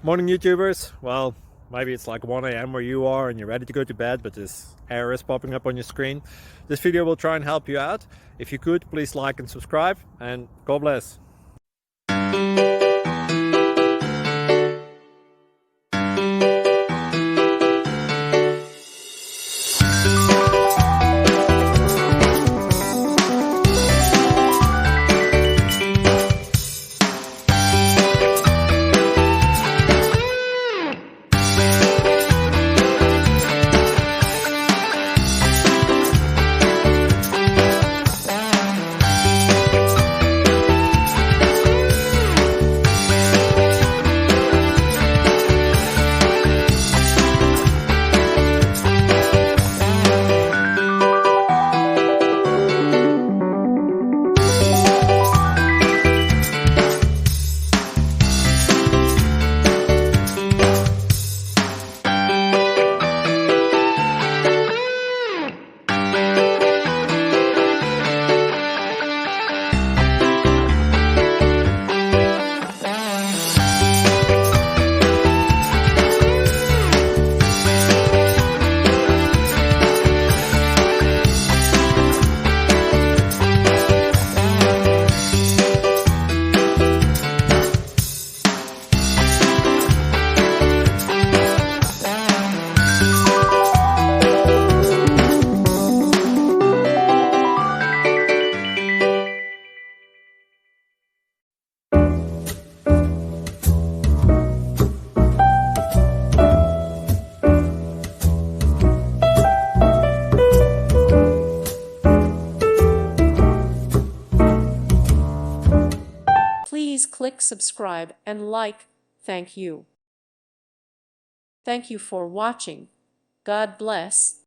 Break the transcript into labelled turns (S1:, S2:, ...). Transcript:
S1: Morning YouTubers. Well, maybe it's like 1 a.m. where you are and you're ready to go to bed, but this error is popping up on your screen. This video will try and help you out. If you could, please like and subscribe, and God bless.
S2: Please click subscribe and like. Thank you. Thank you for watching. God bless.